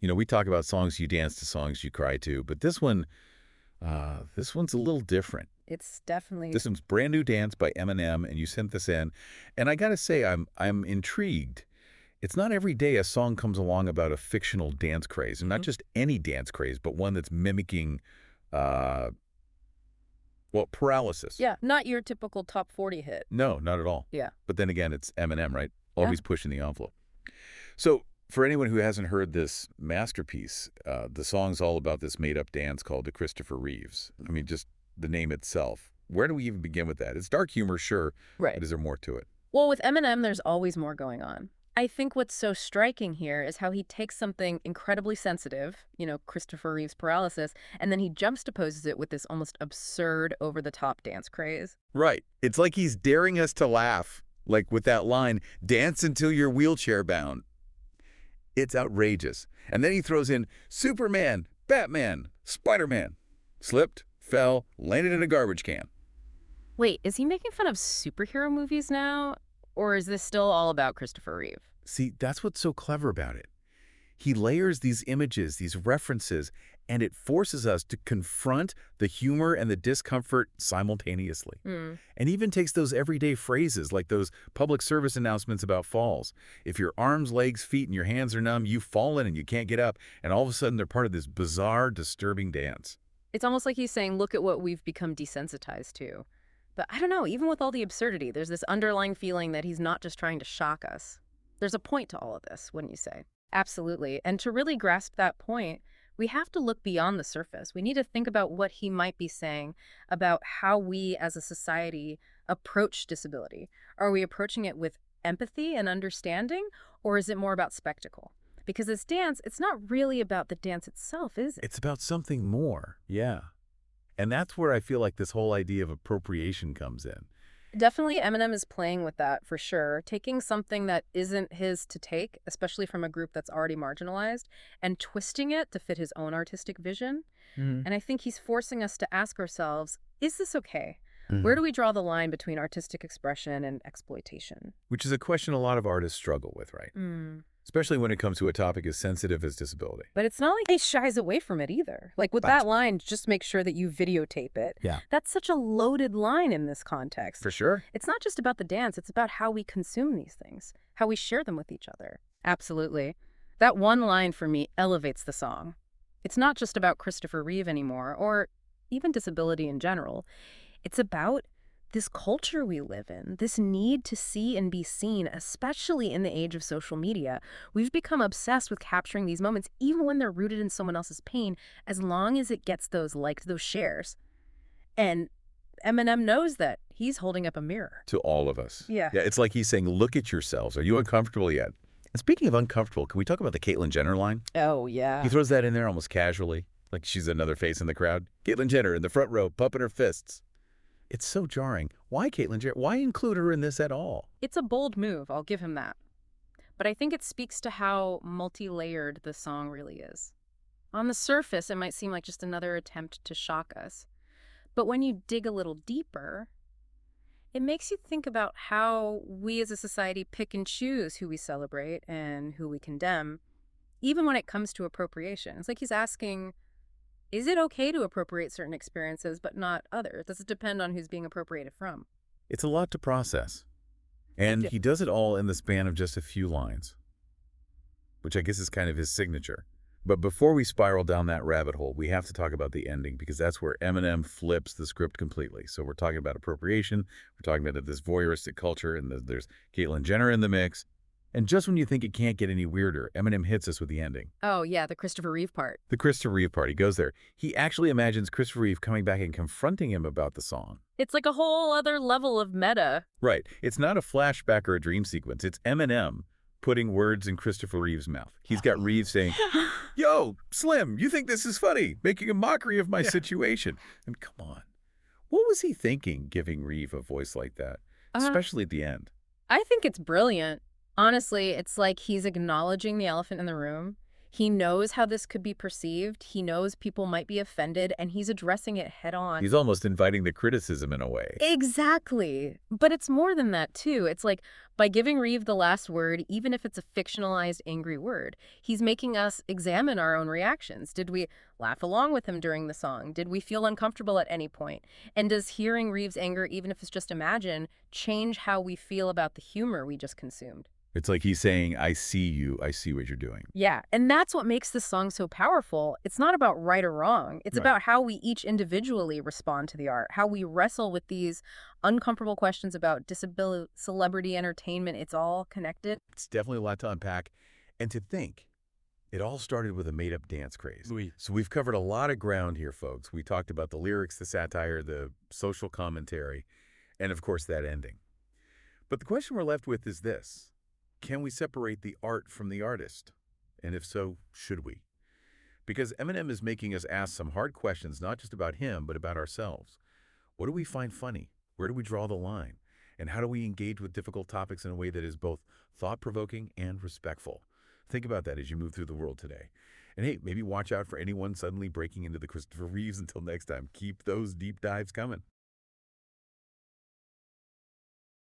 You know, we talk about songs you dance to, songs you cry to, but this one's a little different. It's definitely... This one's Brand New Dance by Eminem, and you sent this in. And I gotta say, I'm intrigued. It's not every day a song comes along about a fictional dance craze, and not just any dance craze, but one that's mimicking, uh, well, paralysis. Yeah, not your typical top 40 hit. No, not at all. Yeah. But then again, it's Eminem, right? Yeah. Always pushing the envelope. So for anyone who hasn't heard this masterpiece, the song's all about this made-up dance called the Christopher Reeves. I mean, just the name itself. Where do we even begin with that? It's dark humor, sure, Right. but is there more to it? Well, with Eminem, there's always more going on. I think what's so striking here is how he takes something incredibly sensitive, Christopher Reeve's paralysis, and then he juxtaposes it with this almost absurd, over-the-top dance craze. Right. It's like he's daring us to laugh, like with that line, dance until you're wheelchair bound. It's outrageous. And then he throws in Superman, Batman, Spider-Man. Slipped, fell, landed in a garbage can. Wait, is he making fun of superhero movies now? Or is this still all about Christopher Reeve? See, that's what's so clever about it. He layers these images, these references, and it forces us to confront the humor and the discomfort simultaneously. And even takes those everyday phrases like those public service announcements about falls. If your arms, legs, feet, and your hands are numb, you've fallen and you can't get up, and all of a sudden they're part of this bizarre, disturbing dance. It's almost like he's saying, look at what we've become desensitized to. But I don't know, even with all the absurdity, there's this underlying feeling that he's not just trying to shock us. There's a point to all of this, wouldn't you say? Absolutely. And to really grasp that point, we have to look beyond the surface. We need to think about what he might be saying about how we as a society approach disability. Are we approaching it with empathy and understanding, or is it more about spectacle? Because this dance, it's not really about the dance itself, is it? It's about something more, yeah. And that's where I feel like this whole idea of appropriation comes in. Definitely Eminem is playing with that for sure, taking something that isn't his to take, especially from a group that's already marginalized, and twisting it to fit his own artistic vision. And I think he's forcing us to ask ourselves, is this okay? Where do we draw the line between artistic expression and exploitation? Which is a question a lot of artists struggle with, right? Especially when it comes to a topic as sensitive as disability. But it's not like he shies away from it either. Like with that line, just make sure that you videotape it. Yeah. That's such a loaded line in this context. For sure. It's not just about the dance, it's about how we consume these things, how we share them with each other. Absolutely. That one line for me elevates the song. It's not just about Christopher Reeve anymore, or even disability in general. It's about this culture we live in, this need to see and be seen, especially in the age of social media. We've become obsessed with capturing these moments, even when they're rooted in someone else's pain, as long as it gets those likes, those shares. And Eminem knows that. He's holding up a mirror. To all of us. Yeah. Yeah, it's like he's saying, look at yourselves. Are you uncomfortable yet? And speaking of uncomfortable, can we talk about the Caitlyn Jenner line? Oh, yeah. He throws that in there almost casually, like she's another face in the crowd. Caitlyn Jenner in the front row, pumping her fists. It's so jarring. Why Caitlyn Jenner? Why include her in this at all? It's a bold move, I'll give him that. But I think it speaks to how multi-layered the song really is. On the surface, it might seem like just another attempt to shock us. But when you dig a little deeper, it makes you think about how we as a society pick and choose who we celebrate and who we condemn, even when it comes to appropriation. It's like he's asking, is it okay to appropriate certain experiences but not others? Does it depend on who's being appropriated from? It's a lot to process. And he does it all in the span of just a few lines, which I guess is kind of his signature. But before we spiral down that rabbit hole, we have to talk about the ending, because that's where Eminem flips the script completely. So we're talking about appropriation, we're talking about this voyeuristic culture, and there's Caitlyn Jenner in the mix. And just when you think it can't get any weirder, Eminem hits us with the ending. Oh, yeah, the Christopher Reeve part. The Christopher Reeve part. He goes there. He actually imagines Christopher Reeve coming back and confronting him about the song. It's like a whole other level of meta. Right. It's not a flashback or a dream sequence. It's Eminem putting words in Christopher Reeve's mouth. He's got Reeve saying, yo, Slim, you think this is funny? Making a mockery of my situation. And come on. What was he thinking, giving Reeve a voice like that? Especially at the end. I think it's brilliant. Honestly, it's like he's acknowledging the elephant in the room. He knows how this could be perceived, he knows people might be offended, and he's addressing it head on. He's almost inviting the criticism in a way. Exactly. But it's more than that, too. It's like, by giving Reeve the last word, even if it's a fictionalized angry word, he's making us examine our own reactions. Did we laugh along with him during the song? Did we feel uncomfortable at any point? And does hearing Reeve's anger, even if it's just imagined, change how we feel about the humor we just consumed? It's like he's saying, I see you, I see what you're doing. Yeah, and that's what makes this song so powerful. It's not about right or wrong. It's Right. about how we each individually respond to the art, how we wrestle with these uncomfortable questions about disability, celebrity entertainment. It's all connected. It's definitely a lot to unpack. And to think, it all started with a made-up dance craze. Oui. So we've covered a lot of ground here, folks. We talked about the lyrics, the satire, the social commentary, and of course that ending. But the question we're left with is this. Can we separate the art from the artist? And if so, should we? Because Eminem is making us ask some hard questions, not just about him, but about ourselves. What do we find funny? Where do we draw the line? And how do we engage with difficult topics in a way that is both thought-provoking and respectful? Think about that as you move through the world today. And hey, maybe watch out for anyone suddenly breaking into the Christopher Reeves. Until next time, keep those deep dives coming.